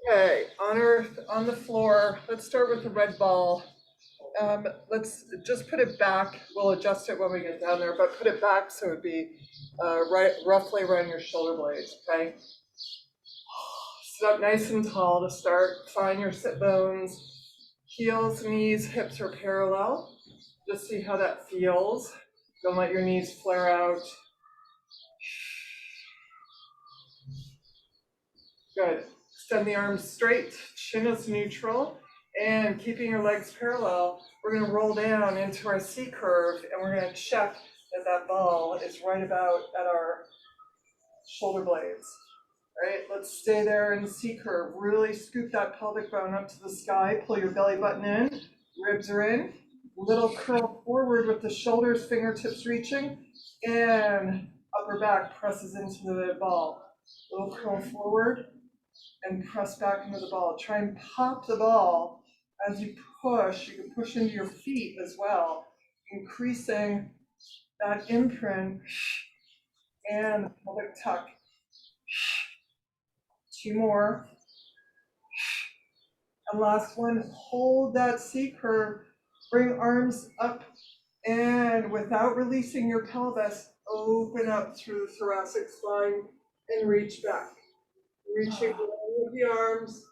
Okay, on earth, on the floor, let's start with the red ball. Let's just put it back. We'll adjust it when we get down there, but put it back so it'd be roughly around your shoulder blades, okay? Sit up nice and tall to start. Find your sit bones. Heels, knees, hips are parallel. Just see how that feels. Don't let your knees flare out. Good. Extend the arms straight, chin is neutral, and keeping your legs parallel, we're going to roll down into our C curve, and we're going to check that that ball is right about at our shoulder blades. Right? Let's stay there in C curve. Really scoop that pelvic bone up to the sky. Pull your belly button in. Ribs are in. Little curl forward with the shoulders, fingertips reaching, and upper back presses into the ball. Little curl forward and press back into the ball. Try and pop the ball as you push. You can push into your feet as well, increasing that imprint and the pelvic tuck. 2 more. And last one, hold that C curve. Bring arms up and without releasing your pelvis, open up through the thoracic spine and reach back. Reaching with the arms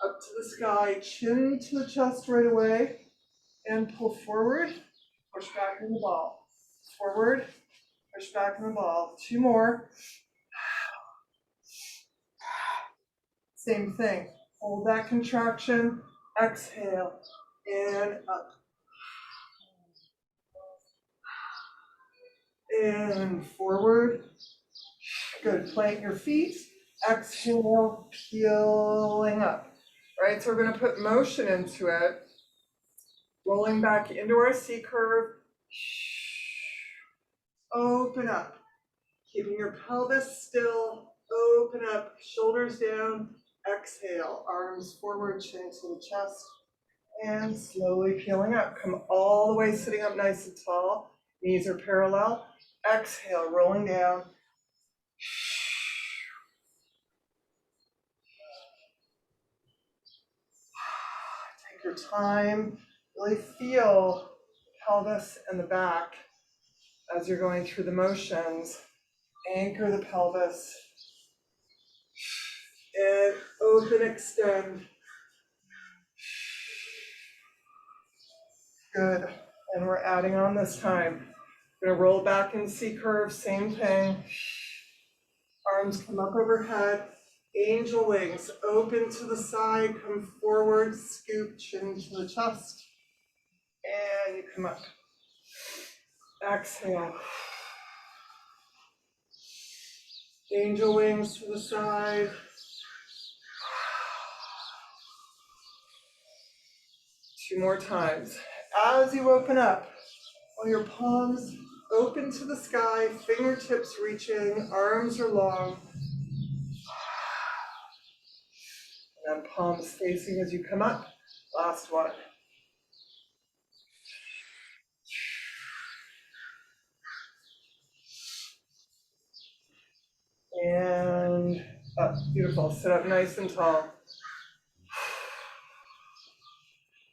up to the sky, chin to the chest right away, and pull forward, push back in the ball. Forward, push back in the ball. 2 more. Same thing. Hold that contraction, exhale, and up. And forward. Good. Plant your feet. Exhale, peeling up. All right, so we're going to put motion into it. Rolling back into our C curve. Open up. Keeping your pelvis still. Open up. Shoulders down. Exhale. Arms forward, chin to the chest. And slowly peeling up. Come all the way sitting up nice and tall. Knees are parallel. Exhale, rolling down. Take your time. Really feel the pelvis and the back as you're going through the motions. Anchor the pelvis. And open, extend. Good. And we're adding on this time. We're going to roll back in C curve, same thing. Arms come up overhead. Angel wings, open to the side, come forward, scoop chin to the chest. And you come up. Exhale. Angel wings to the side. Two more times. As you open up, while your palms open to the sky, fingertips reaching, arms are long. And then palms facing as you come up. Last one. And up. Beautiful. Sit up nice and tall.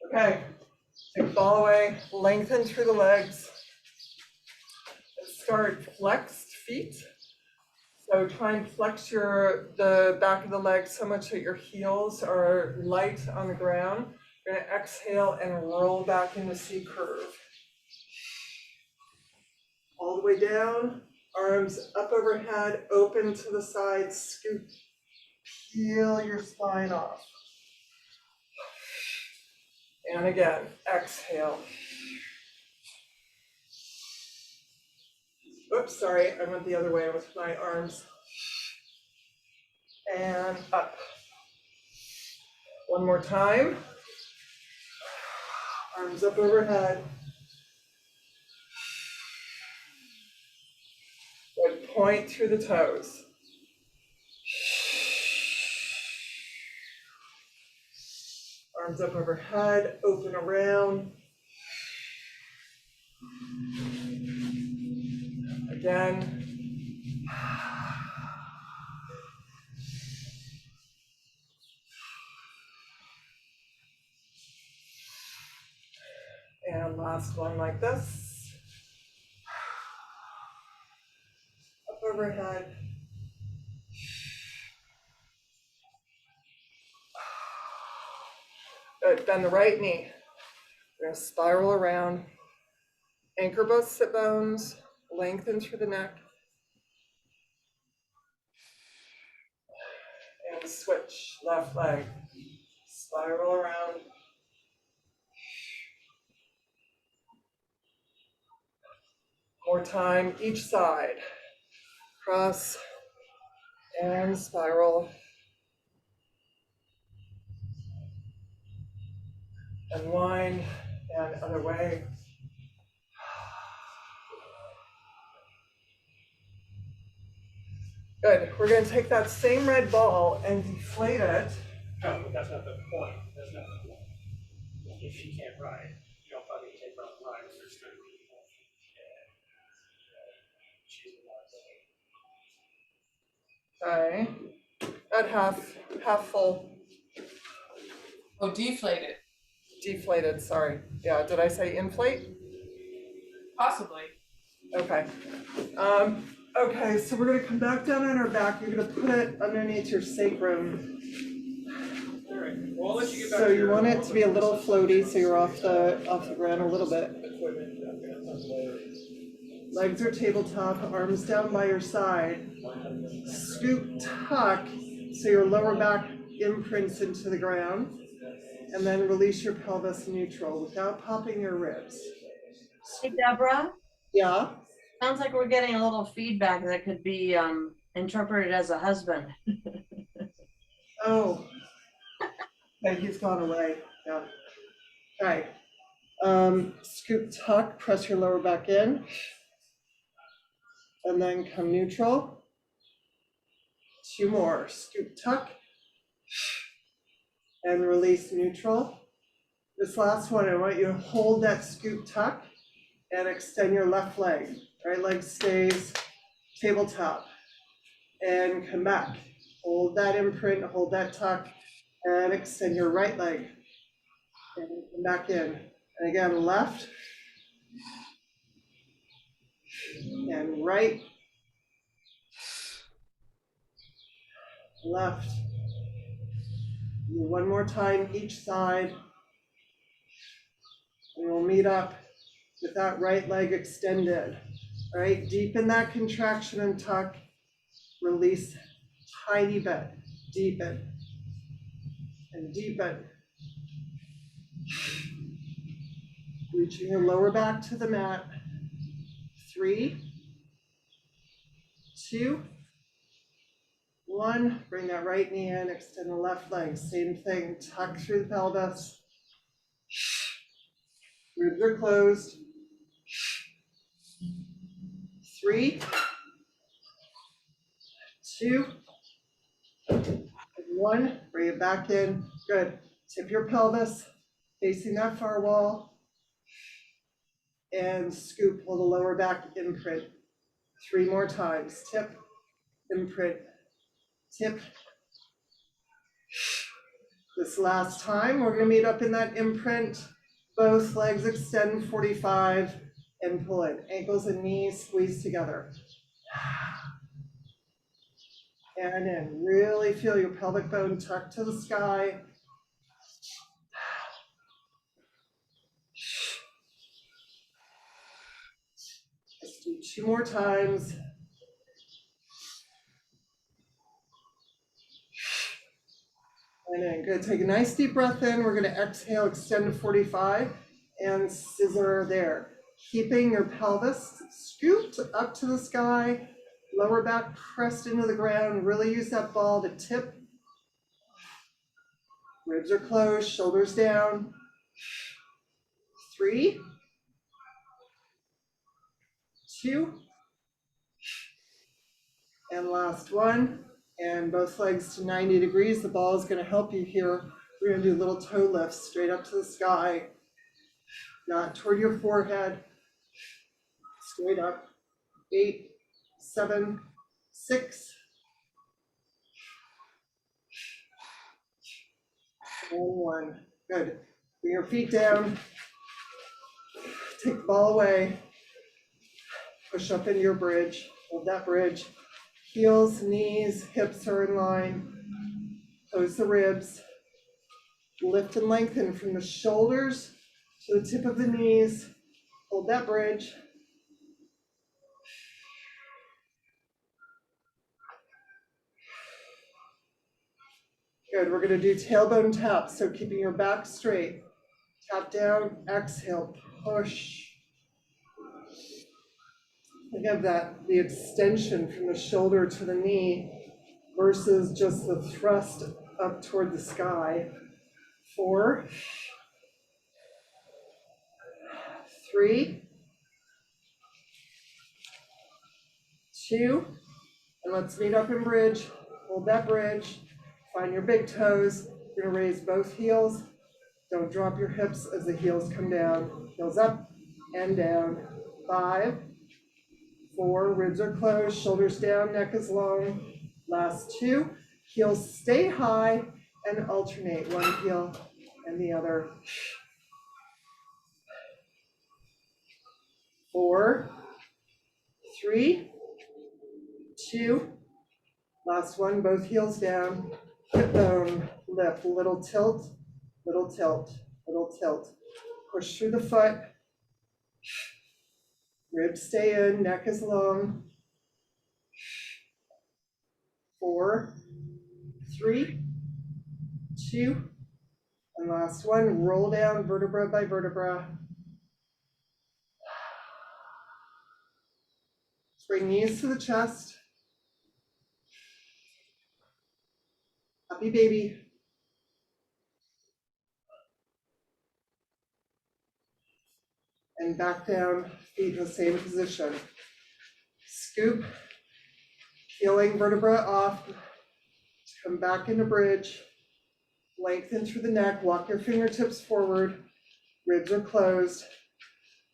Okay. Take the ball away. Lengthen through the legs. Let's start flexed feet. So try and flex the back of the leg so much that your heels are light on the ground. You're going to exhale and roll back into C curve. All the way down, arms up overhead, open to the side, scoop, peel your spine off. And again, exhale. Oops, sorry, I went the other way with my arms. And up. One more time. Arms up overhead. Good. Point through the toes. Arms up overhead, open around. Again. And last one like this. Up overhead. Good, bend the right knee. We're gonna spiral around. Anchor both sit bones, lengthen through the neck. And switch, left leg. Spiral around. More time, each side. Cross and spiral. Unwind and other way. Good. We're going to take that same red ball and deflate it. No, but that's not the point. That's not the point. If she can't ride, you don't probably take her on the ride for straight. She's Okay. At half full. Oh, deflated, Deflated, sorry. Yeah, did I say inflate? possibly. Okay. Okay, so we're gonna come back down on our back. You're gonna put it underneath your sacrum. all right. Well, I'll let you get back So to you your want it to be a little floaty, so you're off the ground a little bit. equipment. Legs are tabletop, arms down by your side. Scoop tuck, so your lower back imprints into the ground. And then release your pelvis neutral without popping your ribs. Hey Deborah, Yeah? sounds like we're getting a little feedback that could be interpreted as a husband. Oh. Okay, he's gone away, yeah. Alright. Scoop tuck, press your lower back in. And then come neutral. 2 more, scoop tuck. And release neutral. This last one, I want you to hold that scoop tuck and extend your left leg. Right leg stays tabletop. And come back. Hold that imprint, hold that tuck, and extend your right leg. And come back in. And again, left. And right. Left. One more time each side. And we'll meet up with that right leg extended. All right, deepen that contraction and tuck. Release tiny bit. Deepen. And deepen. Reaching your lower back to the mat. 3, 2, 1. Bring that right knee in, extend the left leg. Same thing, tuck through the pelvis. Ribs are closed. 3, 2, 1. Bring it back in. Good. Tip your pelvis, facing that far wall. And scoop, pull the lower back imprint. 3 more times. Tip, imprint, tip. This last time, we're gonna meet up in that imprint. Both legs extend 45 and pull in. Ankles and knees squeeze together. And in, really feel your pelvic bone tuck to the sky. Let's do 2 more times. And then good, take a nice deep breath in. We're gonna exhale, extend to 45 and scissor there. Keeping your pelvis scooped up to the sky, lower back pressed into the ground. Really use that ball to tip. Ribs are closed, shoulders down. 3, 2, and last one. And both legs to 90 degrees. The ball is gonna help you here. We're gonna do little toe lifts straight up to the sky, not toward your forehead. Straight up. 8, 7, 6, and 1. Good. Bring your feet down. Kick the ball away. Push up into your bridge. Hold that bridge. Heels, knees, hips are in line. Close the ribs. Lift and lengthen from the shoulders to the tip of the knees. Hold that bridge. Good, we're gonna do tailbone taps, so keeping your back straight. Tap down, exhale, push. Think of that, the extension from the shoulder to the knee versus just the thrust up toward the sky. 4, 3, 2, and let's meet up in bridge. Hold that bridge. Find your big toes. You're gonna raise both heels. Don't drop your hips as the heels come down. Heels up and down. 5, 4, ribs are closed, shoulders down, neck is long. Last 2, heels stay high and alternate one heel and the other. 4, 3, 2, last one, both heels down. Hip bone, lift, little tilt, little tilt, little tilt. Push through the foot. Ribs stay in, neck is long. 4, 3, 2, and last one, roll down vertebra by vertebra. Bring knees to the chest. Happy baby. And back down, feet in the same position. Scoop, peeling vertebra off. Come back into bridge. Lengthen through the neck, walk your fingertips forward. Ribs are closed.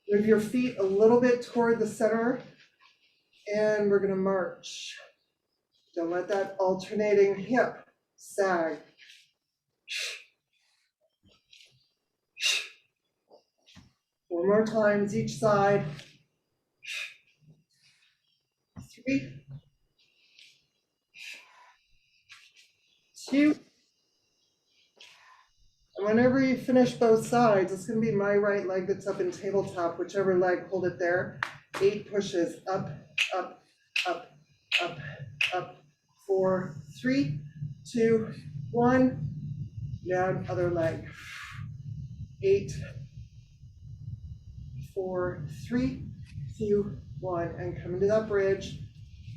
Move your feet a little bit toward the center. And we're gonna march. Don't let that alternating hip sag. 4 more times each side. 3, 2, and whenever you finish both sides, it's gonna be my right leg that's up in tabletop, whichever leg, hold it there. 8 pushes, up, up, up, up, up. 4, 3, 2, 1, down, other leg. 8, 4, 3, 2, 1, and come into that bridge.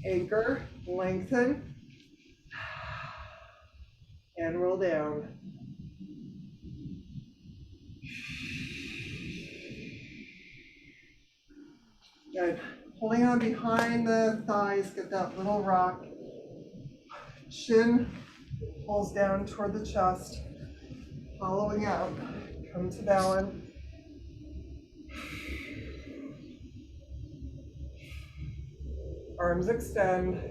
Anchor, lengthen, and roll down. Good. Pulling on behind the thighs, get that little rock. Shin pulls down toward the chest. Following out, come to balance. Arms extend.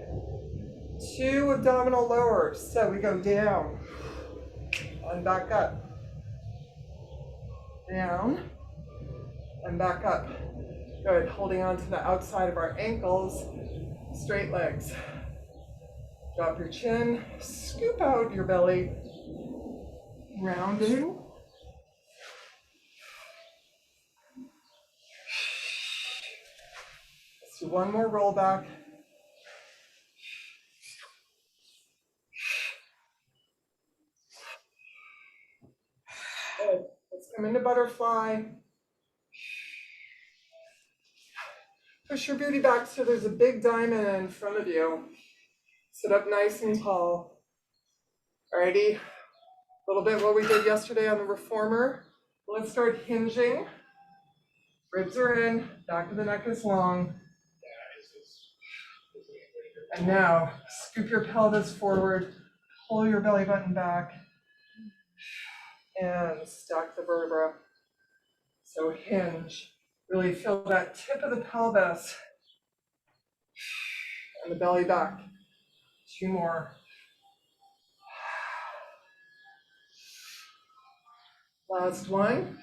2 abdominal lowers. So we go down and back up. Down and back up. Good. Holding on to the outside of our ankles. Straight legs. Drop your chin. Scoop out your belly. Rounding. Let's do one more roll back. Good. Let's come into butterfly. Push your booty back so there's a big diamond in front of you. Sit up nice and tall. Alrighty, a little bit what we did yesterday on the reformer. Let's start hinging. Ribs are in, back of the neck is long. And now, scoop your pelvis forward, pull your belly button back, and stack the vertebra. So hinge. Really feel that tip of the pelvis and the belly back. 2 more. Last one.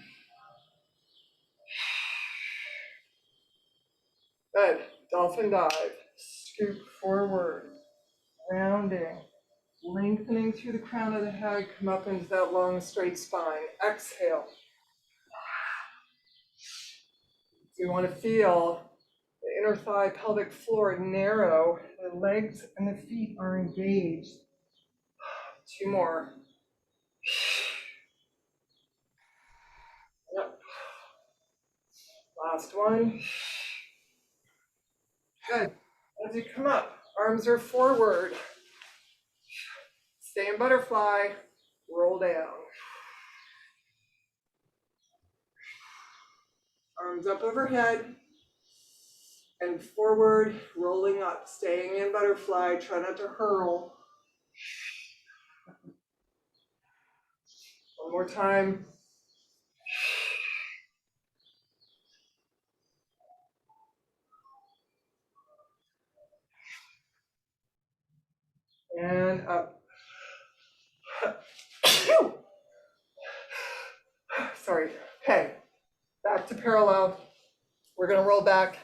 dolphin dive, scoop forward, rounding, lengthening through the crown of the head, come up into that long straight spine. Exhale. You want to feel the inner thigh pelvic floor narrow, the legs and the feet are engaged. 2 more. Yep. Last one. Good. As you come up, arms are forward. Stay in butterfly, roll down. Arms up overhead and forward, rolling up, staying in butterfly, try not to hurl. One more time. And up. Sorry. Okay. Back to parallel. We're going to roll back.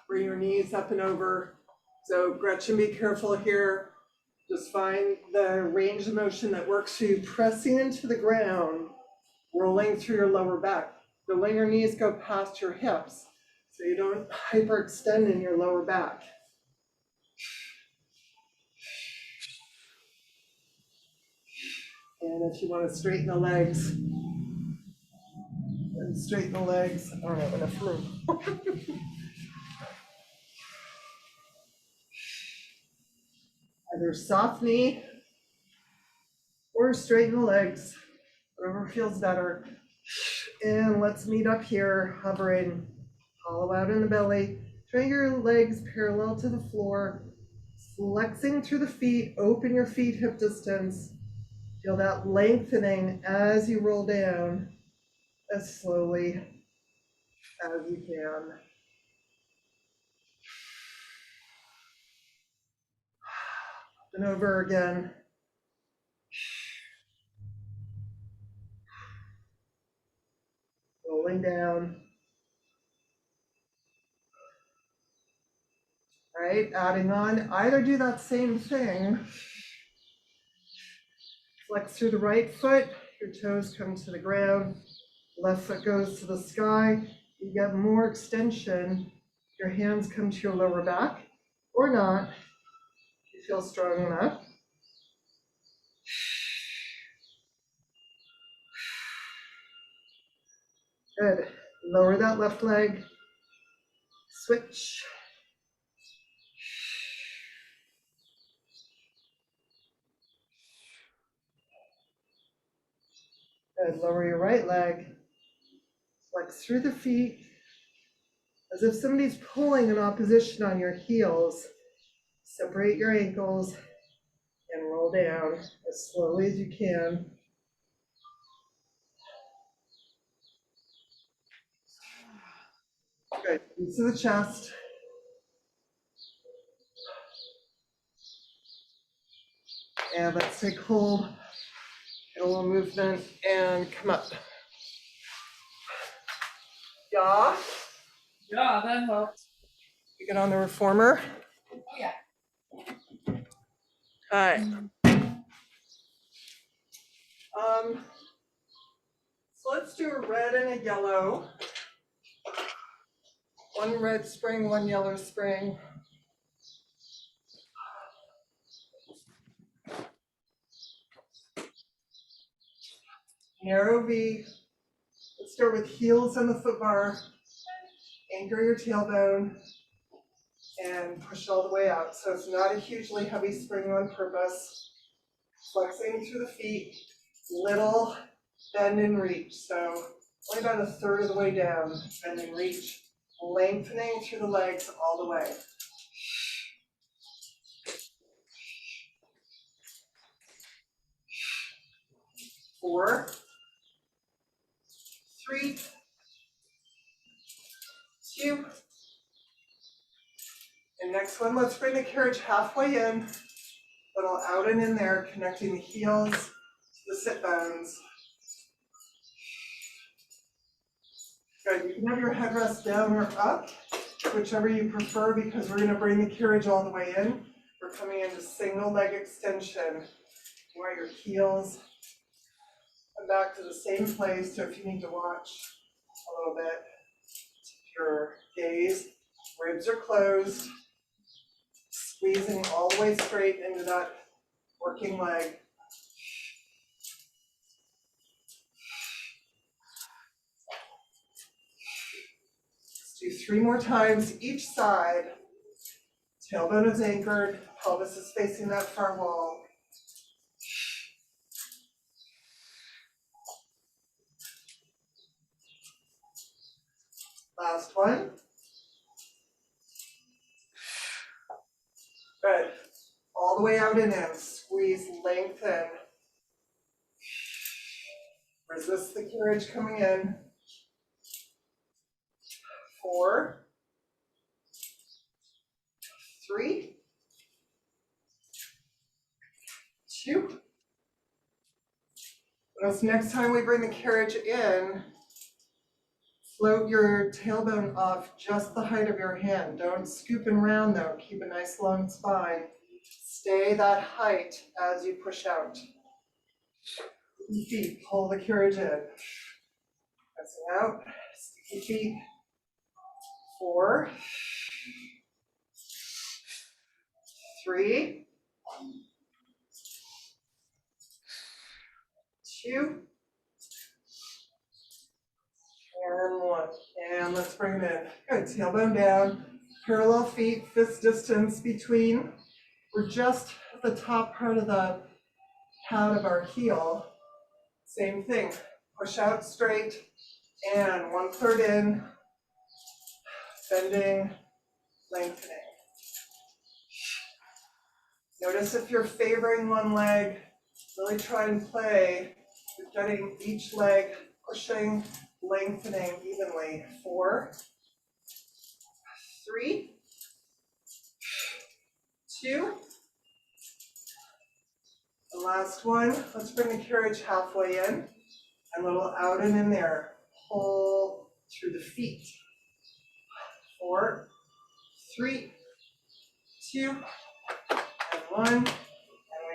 Bring your knees up and over. So Gretchen, be careful here. Just find the range of motion that works for you. Pressing into the ground, rolling through your lower back. Don't let your knees go past your hips so you don't hyperextend in your lower back. And if you want to straighten the legs, then straighten the legs. I don't have enough room. Either soft knee or straighten the legs, whatever feels better. And let's meet up here, hovering, hollow out in the belly. Bring your legs parallel to the floor, flexing through the feet, open your feet hip distance. Feel that lengthening as you roll down as slowly as you can. And over again. Rolling down. All right, adding on, either do that same thing. Flex through the right foot, your toes come to the ground. Left foot goes to the sky. You get more extension. Your hands come to your lower back, or not, if you feel strong enough. Good. Lower that left leg. Switch. Good. Lower your right leg. Flex through the feet as if somebody's pulling in opposition on your heels. Separate your ankles and roll down as slowly as you can. Good. Knees to the chest. And let's take hold. Get a little movement and come up. Yeah. Yeah, that helps. You get on the reformer. Oh, yeah. All right. So let's do a red and a yellow. One red spring, one yellow spring. Narrow V. Let's start with heels on the foot bar. Anchor your tailbone and push all the way out. So it's not a hugely heavy spring on purpose. Flexing through the feet, little bend and reach. So only about a third of the way down, bend and reach. Lengthening through the legs all the way. Four, three, two, and next one, let's bring the carriage halfway in, little out and in there, connecting the heels to the sit bones. Good, you can have your headrest down or up. whichever you prefer, because we're gonna bring the carriage all the way in. We're coming into single leg extension. You want your heels come back to the same place, so if you need to watch a little bit, your gaze, ribs are closed, squeezing all the way straight into that working leg. Let's do 3 more times each side. Tailbone is anchored, pelvis is facing that far wall. Last one. Good. All the way out and in. Squeeze, lengthen. Resist the carriage coming in. 4, 3, 2. Notice next time we bring the carriage in, float your tailbone off just the height of your hand. Don't scoop and round though. Keep a nice long spine. Stay that height as you push out. Feet, pull the carriage in. Pressing out, sticky feet. 4, 3, 2, and 1. And let's bring it in. Good, tailbone down, parallel feet, fist distance between. We're just at the top part of the pad of our heel. Same thing, push out straight, and 1/3 in, bending, lengthening. Notice if you're favoring one leg, really try and play with getting each leg pushing, lengthening evenly. 4, 3, 2, the last one. Let's bring the carriage halfway in and a little out and in there. Pull through the feet. 4, 3, 2, and 1. And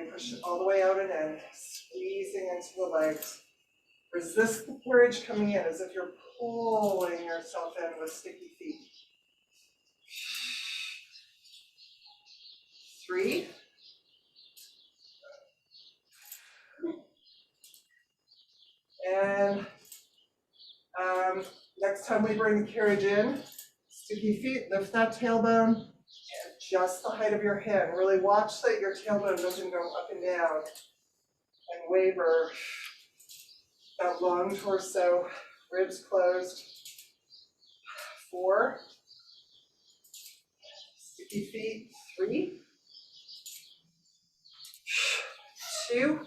we push it all the way out and in, squeezing into the legs. Resist the carriage coming in as if you're pulling yourself in with sticky feet. 3, and next time we bring the carriage in, sticky feet, lift that tailbone, and just the height of your hand. Really watch that your tailbone doesn't go up and down and waver. That long torso, ribs closed. 4, sticky feet. 3, 2,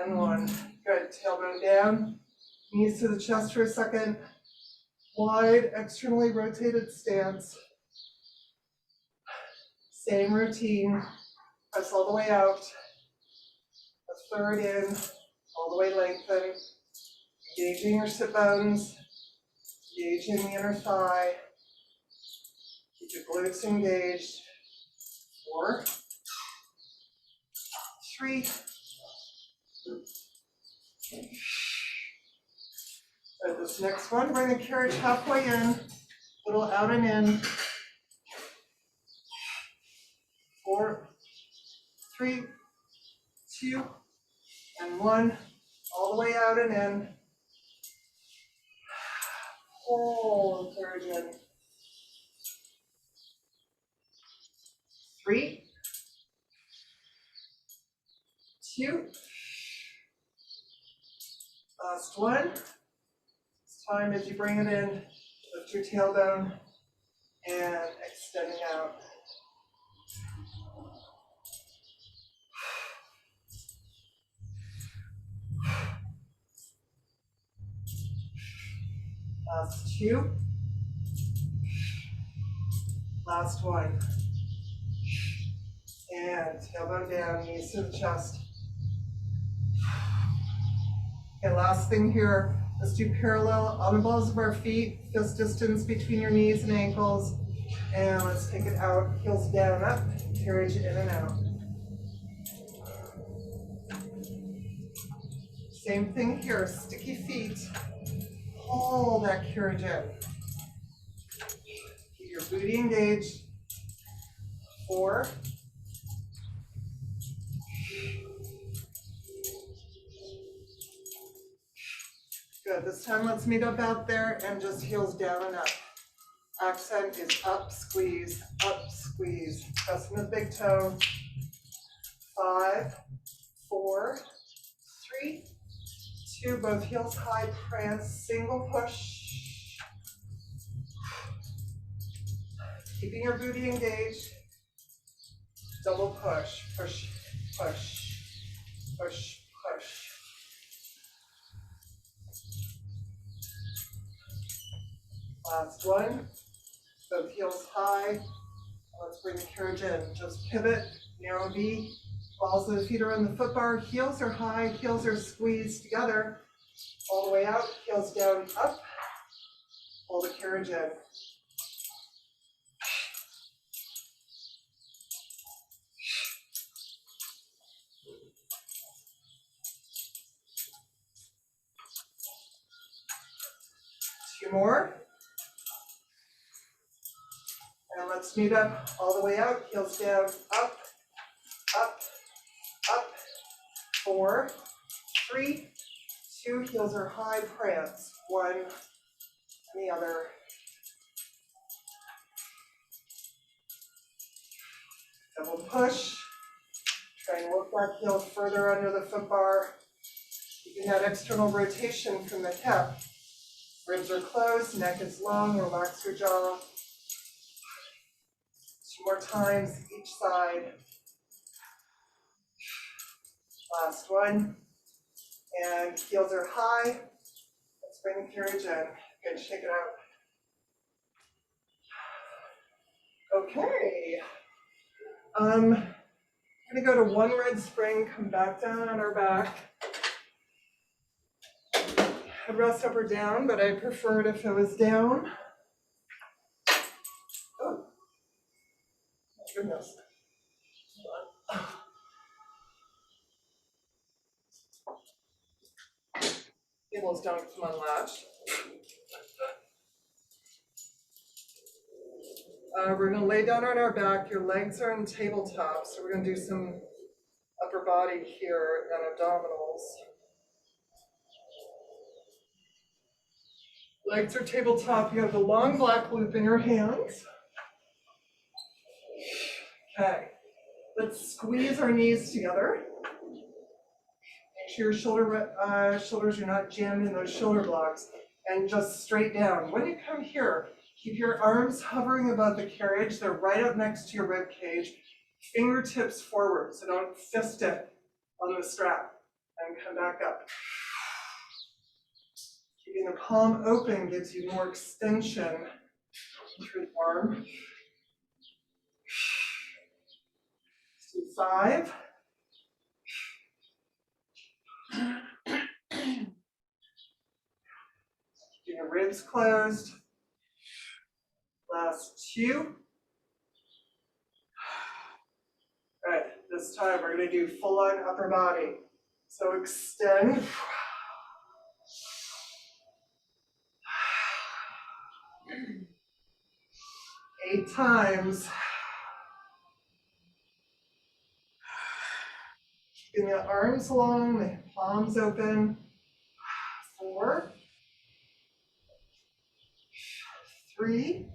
and 1. Good, tailbone down, knees to the chest for a second. Wide, externally rotated stance. Same routine, press all the way out. 1/3 in, all the way lengthen. Engaging your sit bones, engaging the inner thigh. Keep your glutes engaged. 4, 3, so this next one, bring the carriage halfway in, little out and in. 4, 3, 2, and 1, all the way out and in. Pull the carriage in. 3, 2, last one. This time as you bring it in, lift your tailbone and extending out. Last 2. Last one. And tailbone down, knees to the chest. Okay, last thing here, Let's do parallel on the balls of our feet, fist distance between your knees and ankles. And let's take it out, heels down, up, carriage in and out. Same thing here, sticky feet. Pull that carriage in. Keep your booty engaged. 4. Good, this time let's meet up out there and just heels down and up. Accent is up, squeeze, press in the big toe. 5, 4, 3, 2, both heels high, prance, single push. Keeping your booty engaged. Double push, push, push, push, push. Last one, both heels high. Let's bring the carriage in. Just pivot, narrow V. Balls of the feet are on the foot bar. Heels are high, heels are squeezed together. All the way out, heels down, up. Pull the carriage in. Two more. And let's meet up all the way out, heels down, up, up, up. 4, 3, 2, heels are high, prance. 1, and the other. Double push. Try and work that heel further under the foot bar. Keeping that external rotation from the hip. Ribs are closed, neck is long, relax your jaw. 2 more times each side. Last one. And heels are high. Let's bring the carriage in. Good, shake it out. Okay. I'm gonna go to one red spring, come back down on our back. I'd rest up or down, but I prefer it if it was down. Oh, my goodness. Tables don't come unlatched. We're gonna lay down on our back. Your legs are in tabletop, so we're gonna do some upper body here and abdominals. Legs are tabletop. You have the long black loop in your hands. Okay, let's squeeze our knees together. Make sure your shoulders are not jammed in those shoulder blocks, and just straight down. When you come here, keep your arms hovering above the carriage. They're right up next to your rib cage. Fingertips forward, so don't fist it on the strap. And come back up. Keeping the palm open gives you more extension through the arm. Let's do 5. Keeping your ribs closed. Last 2. All right, this time we're going to do full on upper body. So extend. 8 times. Keeping the arms long, the palms open. 4, 3,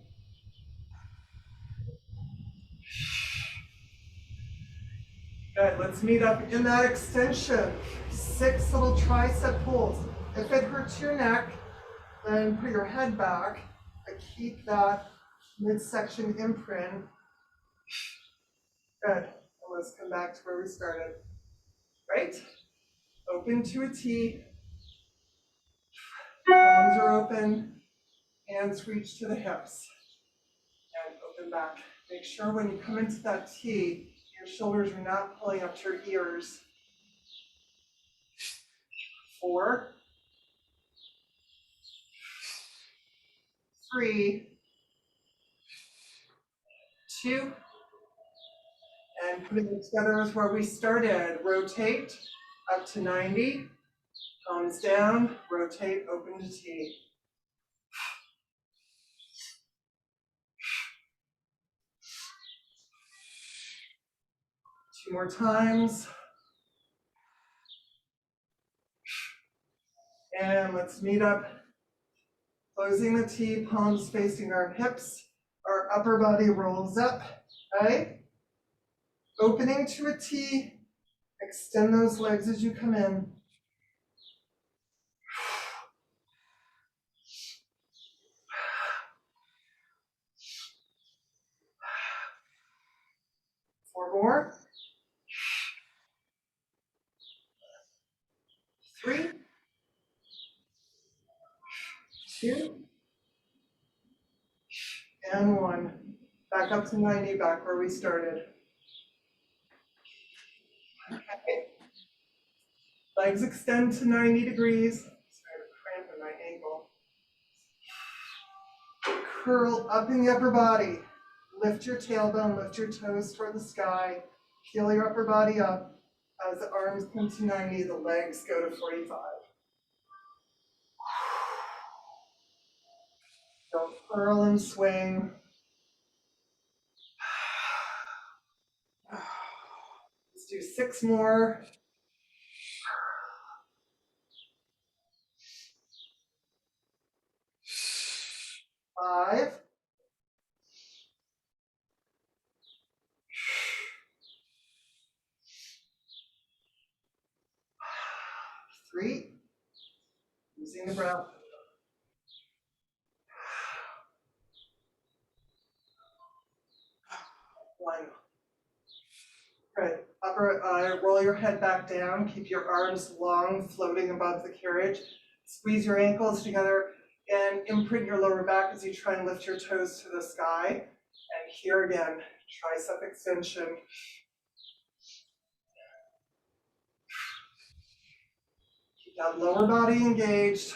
good, let's meet up in that extension. 6 little tricep pulls. If it hurts your neck, then put your head back, but keep that midsection imprint. Good, and let's come back to where we started. Right? Open to a T. Palms are open, hands reach to the hips. And open back. Make sure when you come into that T, your shoulders are not pulling up to your ears. 4, 3, 2, and putting it together is where we started. Rotate up to 90, palms down, rotate, open to T. 2 more times. And let's meet up, closing the T, palms facing our hips. Our upper body rolls up, right? Opening to a T, extend those legs as you come in. Four more. 3, 2, and 1. Back up to 90, back where we started. Okay. Legs extend to 90 degrees. Sorry, I have a cramp in my ankle. Curl up in the upper body. Lift your tailbone, lift your toes toward the sky. Peel your upper body up. As the arms come to 90, the legs go to 45. Don't curl and swing. Let's do 6 more. 5. 3. Using the breath. 1. Good. Roll your head back down. Keep your arms long, floating above the carriage. Squeeze your ankles together and imprint your lower back as you try and lift your toes to the sky. And here again, tricep extension. Keep that lower body engaged.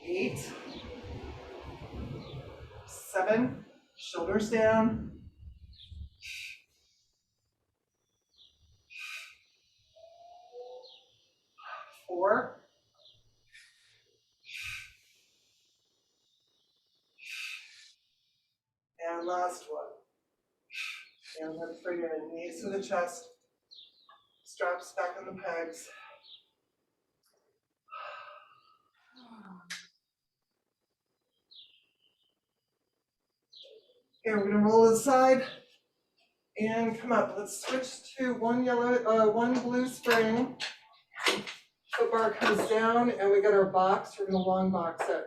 8, 7, shoulders down. 4, and last one. And then for your knees to the chest, straps back on the pegs. Okay, we're gonna roll to the side and come up. Let's switch to one blue spring. Foot bar comes down and we got our box. We're gonna long box it.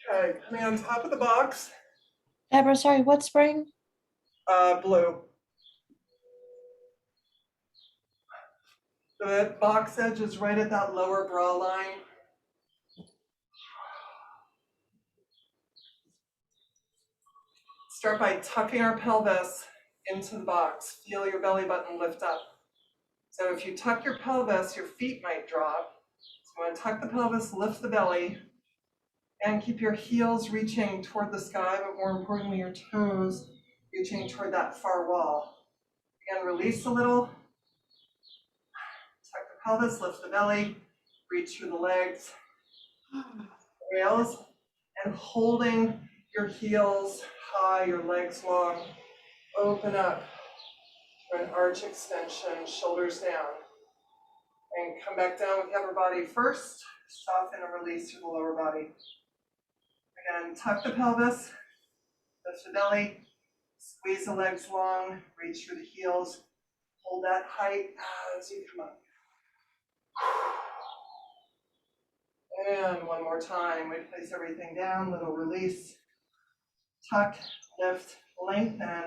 Okay, coming on top of the box, Deborah, sorry, what spring? blue. The box edge is right at that lower bra line. Start by tucking our pelvis into the box. Feel your belly button lift up. So if you tuck your pelvis, your feet might drop. So you want to tuck the pelvis, lift the belly, and keep your heels reaching toward the sky, but more importantly, your toes reaching toward that far wall. Again, release a little. Tuck the pelvis, lift the belly, reach through the legs, rails, and holding your heels high, your legs long. Open up for an arch extension, shoulders down. And come back down with the upper body first. Soften and release through the lower body. Again, tuck the pelvis, lift the belly, squeeze the legs long, reach through the heels. Hold that height as you come up. And one more time, we place everything down, little release. Tuck, lift, lengthen.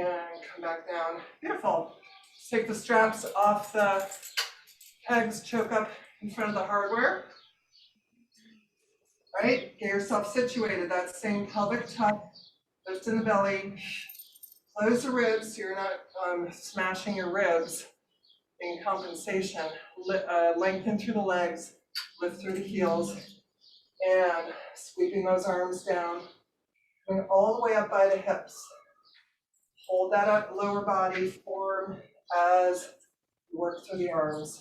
And come back down. Beautiful. Take the straps off the pegs, choke up in front of the hardware. Right, get yourself situated, that same pelvic tuck, lift in the belly, close the ribs so you're not smashing your ribs in compensation. Lengthen through the legs, lift through the heels, and sweeping those arms down, going all the way up by the hips. Hold that up, lower body form as you work through the arms.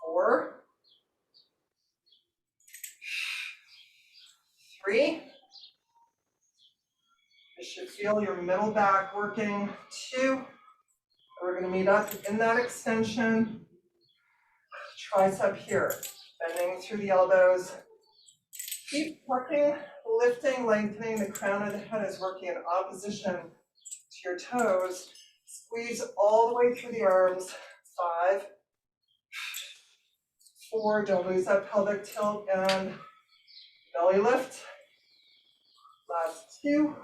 4, 3. You should feel your middle back working. 2. We're going to meet up in that extension. Tricep here, bending through the elbows. Keep tucking, lifting, lengthening. The crown of the head is working in opposition to your toes. Squeeze all the way through the arms. 5, 4, don't lose that pelvic tilt and belly lift. Last 2,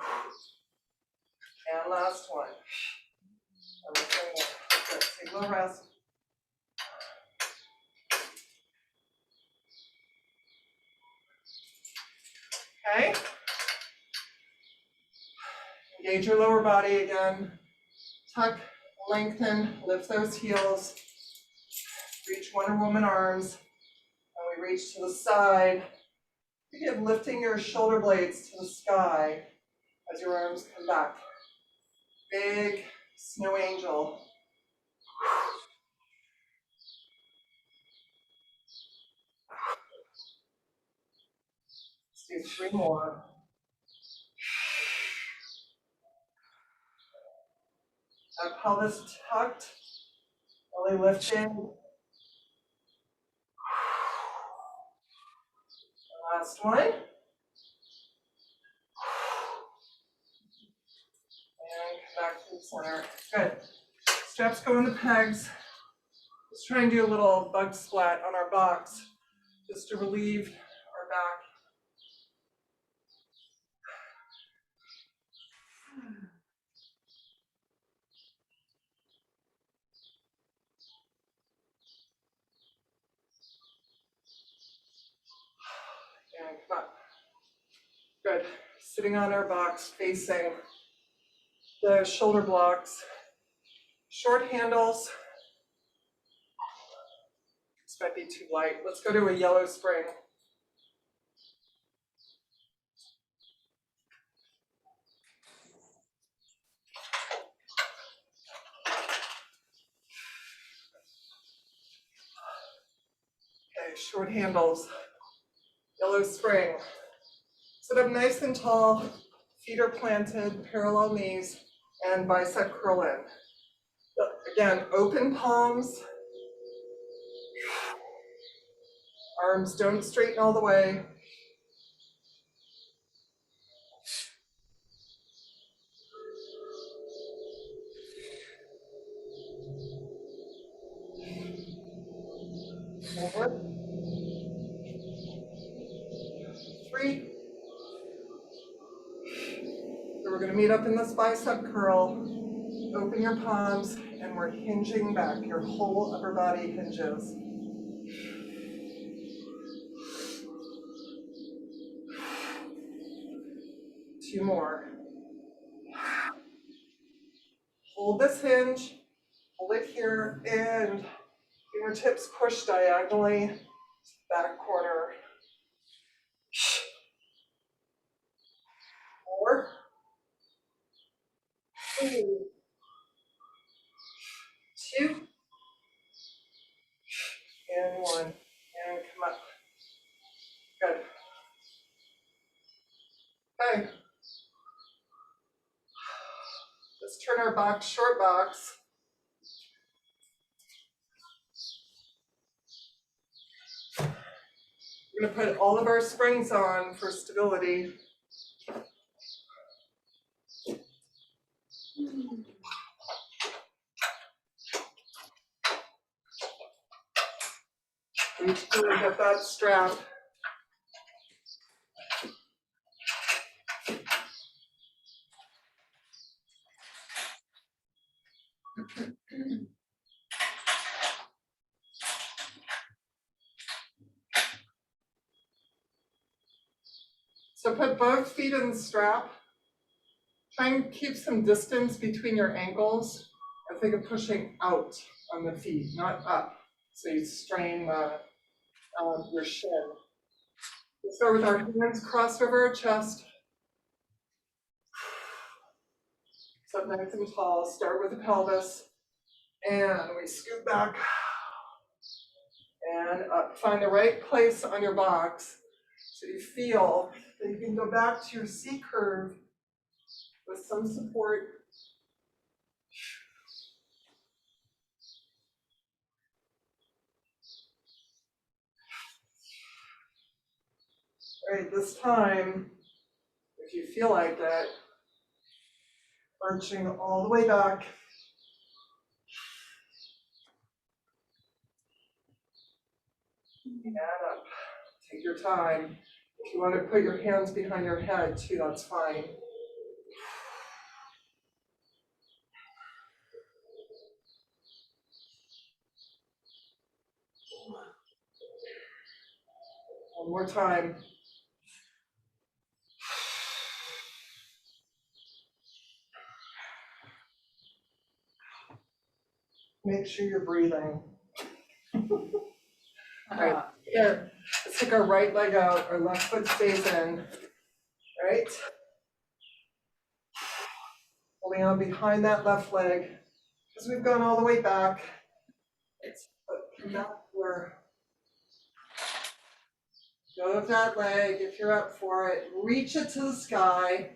and last 1. And we're doing it. Good, take a little rest. Okay. Engage your lower body again. Tuck, lengthen, lift those heels. Reach Wonder Woman arms. And we reach to the side. Begin lifting your shoulder blades to the sky as your arms come back. Big snow angel. Let's do 3 more. That pelvis tucked, belly lifting. Last one. And come back to the center. Good. Straps go in the pegs. Let's try and do a little bug splat on our box just to relieve our back. And come up. Good. Sitting on our box, facing the shoulder blocks. Short handles. This might be too light. Let's go to a yellow spring. Okay, short handles. Yellow spring. Sit up nice and tall. Feet are planted, parallel knees, and bicep curl in. Again, open palms. Arms don't straighten all the way. Forward. 3. So we're going to meet up in this bicep curl. Open your palms, and we're hinging back. Your whole upper body hinges. 2 more. Hold this hinge, hold it here, and fingertips push diagonally to the back corner. 4, 3, 2, and 1. And come up. Good. Okay. Let's turn our box, short box. We're going to put all of our springs on for stability. Reach through and get that strap. So put both feet in the strap. Try and keep some distance between your ankles and think of pushing out on the feet, not up. So you strain your shin. We'll start with our hands crossed over our chest. So nice and tall. Start with the pelvis. And we scoot back and up. Find the right place on your box so you feel that you can go back to your C curve with some support. All right, this time, if you feel like it, arching all the way back. And up. Take your time. If you want to put your hands behind your head too, that's fine. One more time. Make sure you're breathing. All right, here, let's take our right leg out, our left foot stays in, right? Holding on behind that left leg, because we've gone all the way back. It's not where. Go with that leg if you're up for it. Reach it to the sky.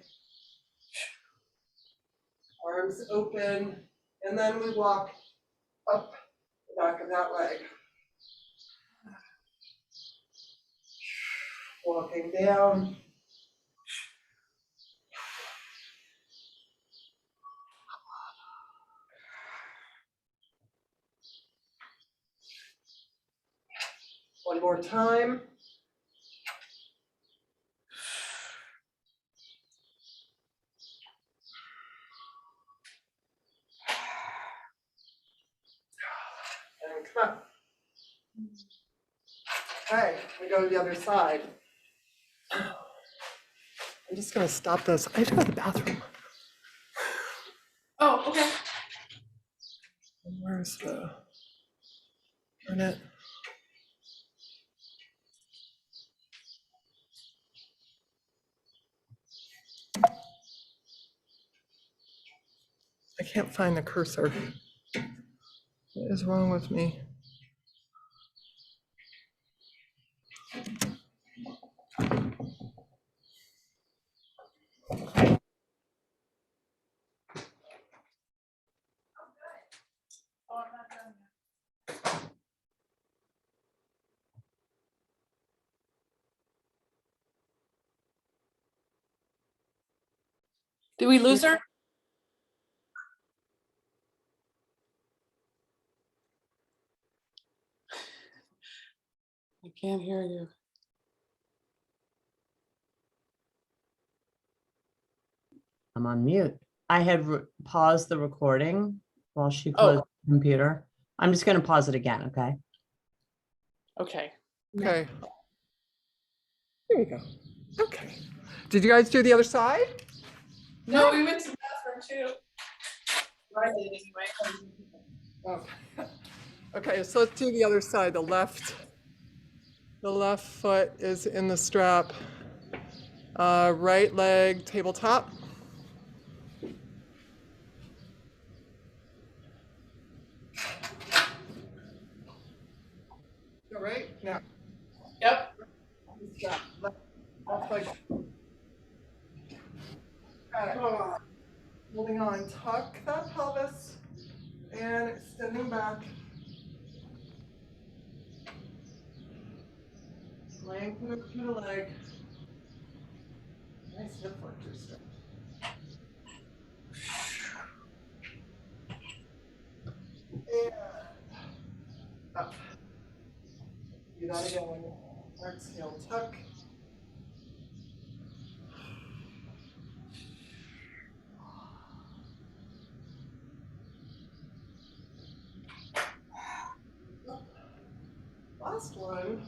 Arms open, and then we walk up the back of that leg. Walking down. One more time. And come up. Okay, we go to the other side. I'm just gonna stop this. I have to go to the bathroom. Oh, okay. Where's the internet? I can't find the cursor. What is wrong with me? Oh, I'm not done yet. Did we lose her? I can't hear you. I'm on mute. I had paused the recording while she Oh. closed the computer. I'm just gonna pause it again, okay? Okay. Okay. There you go. Okay. Did you guys do the other side? No, we went to the bathroom too. I did anyway. Okay. Okay, so let's do the other side. The left foot is in the strap. Right leg tabletop. All right, now. Yep. Strap. Left leg. Okay. Holding on, tuck that pelvis and extending back. Lengthen through the leg. Nice hip flexor stretch. And up. Do that again. Exhale, tuck. Last one.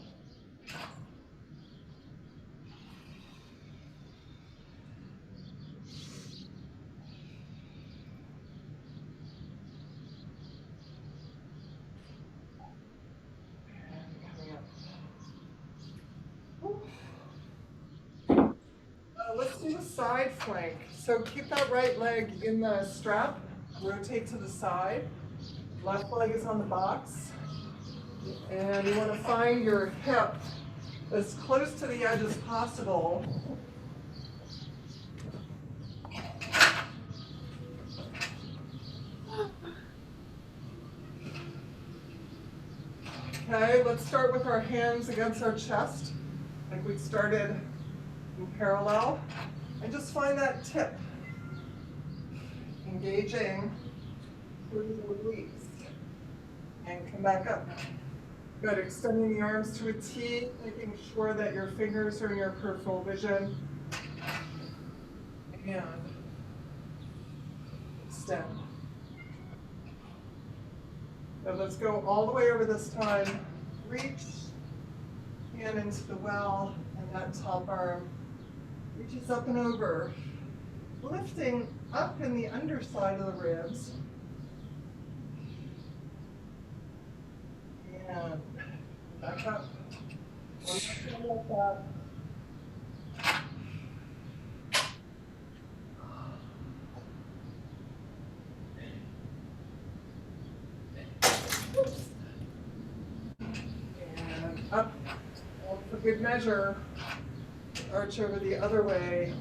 side flank. So keep that right leg in the strap, rotate to the side. Left leg is on the box. And you want to find your hip as close to the edge as possible. Okay, let's start with our hands against our chest, like we started in parallel. And just find that tip, engaging through the release. And come back up. Good, extending the arms to a T, making sure that your fingers are in your peripheral vision. And extend. Now let's go all the way over this time. Reach, hand into the well, and that top arm reaches up and over. Lifting up in the underside of the ribs. And back up. One more time like that. Oops. And up. And for good measure, arch over the other way.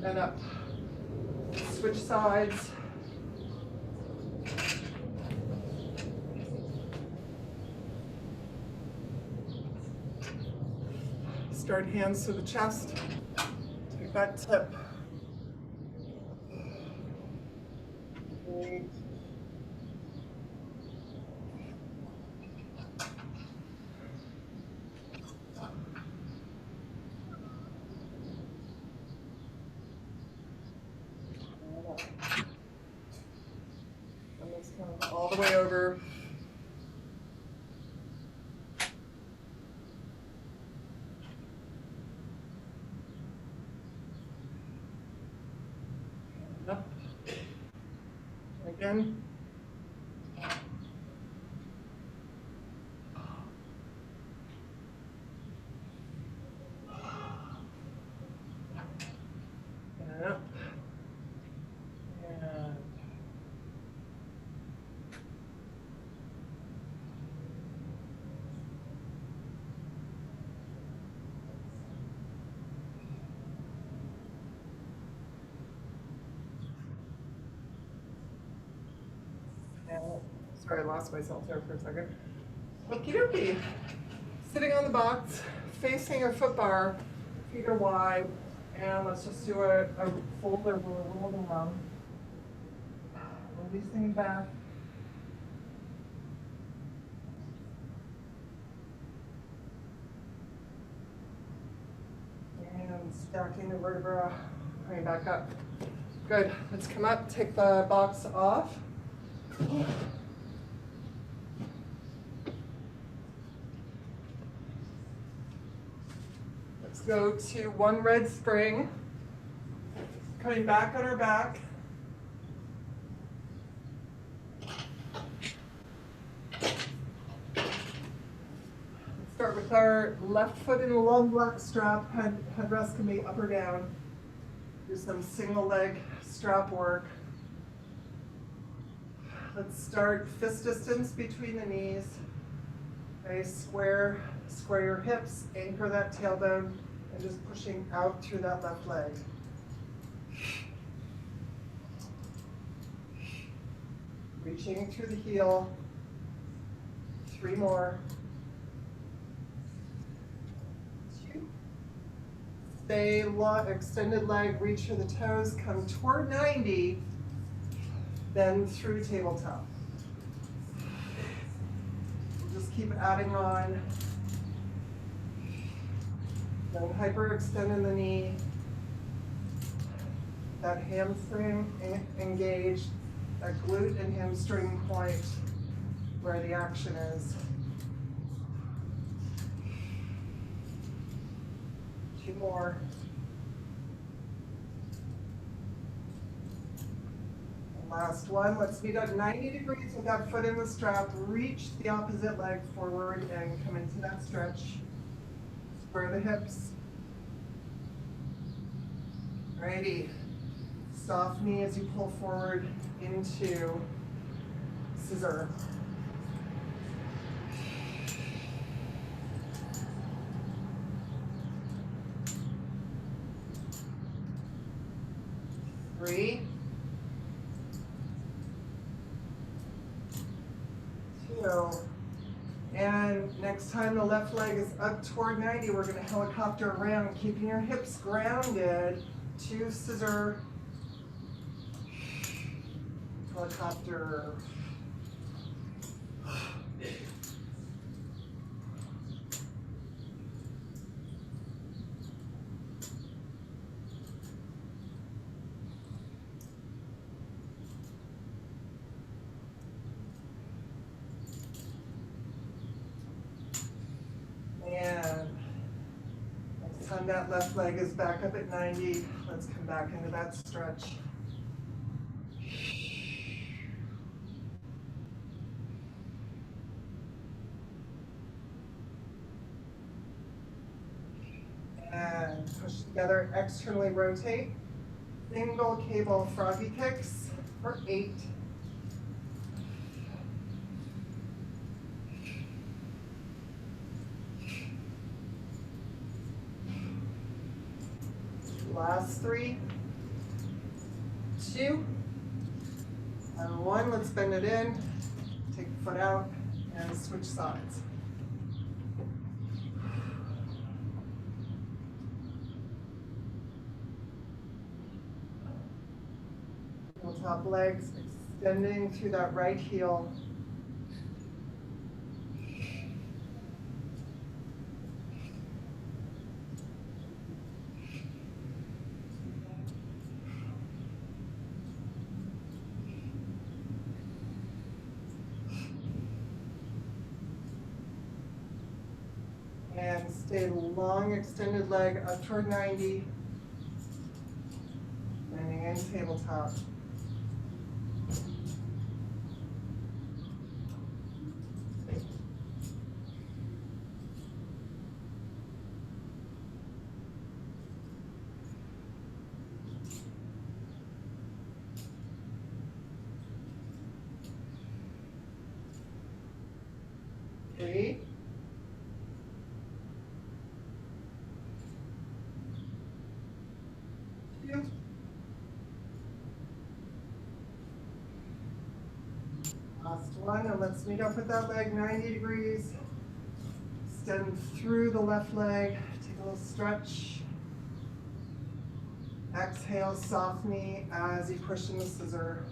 And up. Switch sides. Start hands to the chest. Take that tip. Great. And let's come all the way over. Up. Again. And up. And sorry, I lost myself there for a second. Okie dokie. Sitting on the box, facing a foot bar, feet are wide, and let's just do a fold over, roll down. Releasing back. And stacking the vertebra, coming back up. Good, let's come up, take the box off. Let's go to one red spring. Coming back on our back. Let's start with our left foot in a long black strap. Headrest can be up or down. Do some single leg strap work. Let's start fist distance between the knees. Okay, square your hips, anchor that tailbone, and just pushing out through that left leg. Reaching through the heel. 3 more. 2. Stay long, extended leg, reach for the toes, come toward 90, then through tabletop. We'll just keep adding on. Then hyperextend in the knee. That hamstring engaged, that glute and hamstring point where the action is. 2 more. Last one, let's meet at 90 degrees with that foot in the strap. Reach the opposite leg forward and come into that stretch. Square the hips. Alrighty. Soft knee as you pull forward into scissor. Three. 2. And next time the left leg is up toward 90, we're going to helicopter around, keeping your hips grounded. 2 scissor. Helicopter. And next time that left leg is back up at 90, let's come back into that stretch. And push together, externally rotate. Single cable froggy kicks for 8. Last 3, 2, and 1. Let's bend it in, take the foot out, and switch sides. Top legs extending through that right heel. And stay long, extended leg up toward 90. Landing in tabletop. Three. 2. Last one, and let's meet up with that leg 90 degrees. Extend through the left leg, take a little stretch. Exhale, soft knee as you push in the scissor.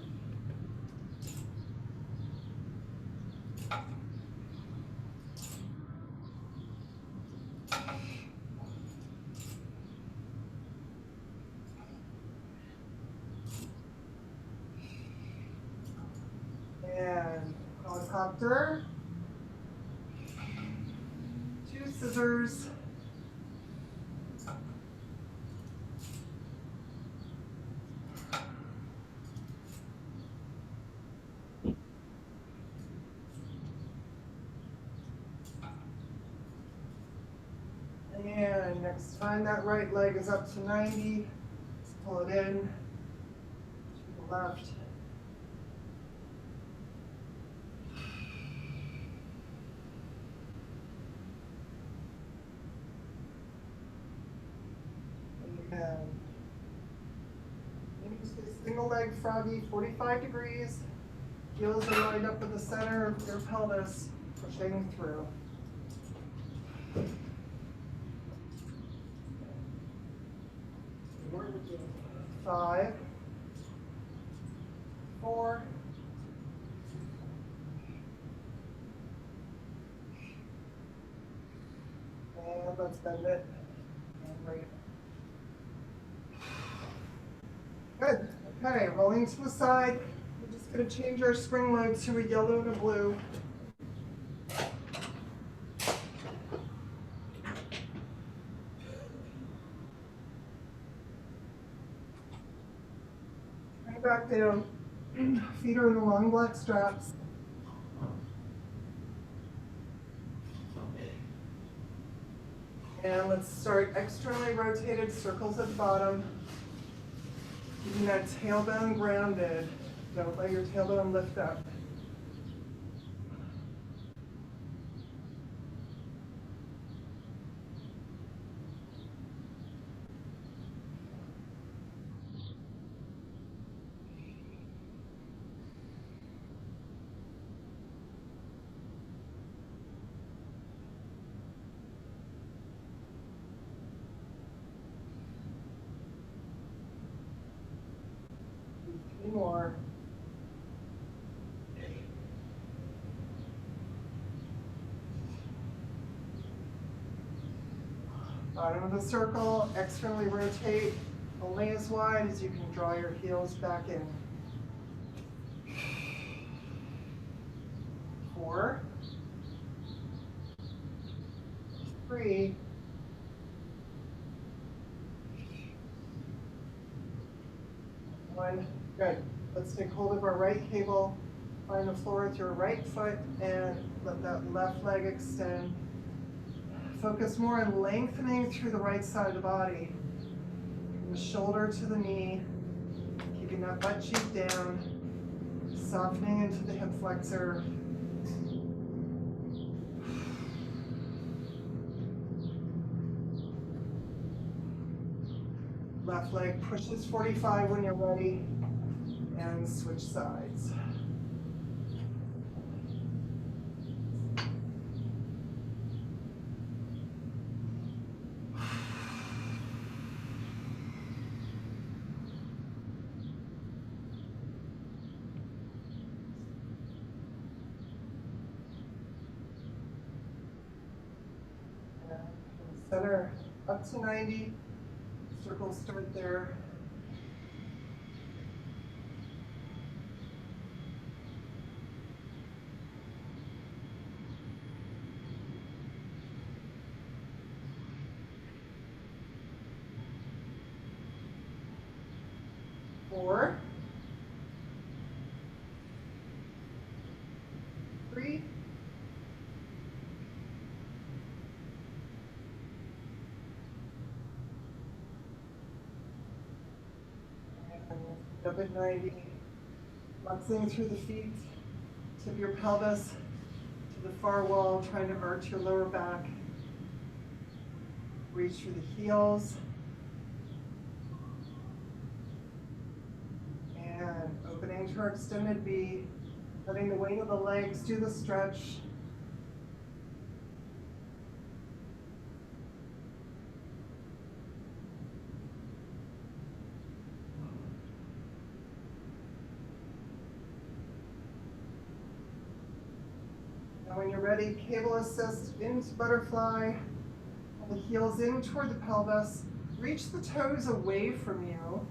And helicopter. 2 scissors. And next time that right leg is up to 90, let's pull it in to the left. And use a single leg froggy, 45 degrees. Heels are lined up with the center of your pelvis, pushing through. 5, 4, and let's bend it and bring it. Good. Okay, rolling to the side. We're just going to change our spring load to a yellow and a blue. Back down. Feet are in the long black straps. And let's start externally rotated circles at the bottom. Keeping that tailbone grounded. Don't let your tailbone lift up. Three more. Bottom of the circle, externally rotate only as wide as you can draw your heels back in. 4, 3, 1. Good. Let's take hold of our right cable, find the floor with your right foot, and let that left leg extend. Focus more on lengthening through the right side of the body. From the shoulder to the knee, keeping that butt cheek down, softening into the hip flexor. Left leg pushes 45 when you're ready, and switch sides. Center up to 90, circles start there. Four, 3, 'Up at 90, flexing through the feet, tip your pelvis to the far wall, trying to arch your lower back. Reach through the heels. And opening to our extended V, letting the weight of the legs do the stretch. Now when you're ready, cable assist into butterfly, the heels in toward the pelvis, reach the toes away from you,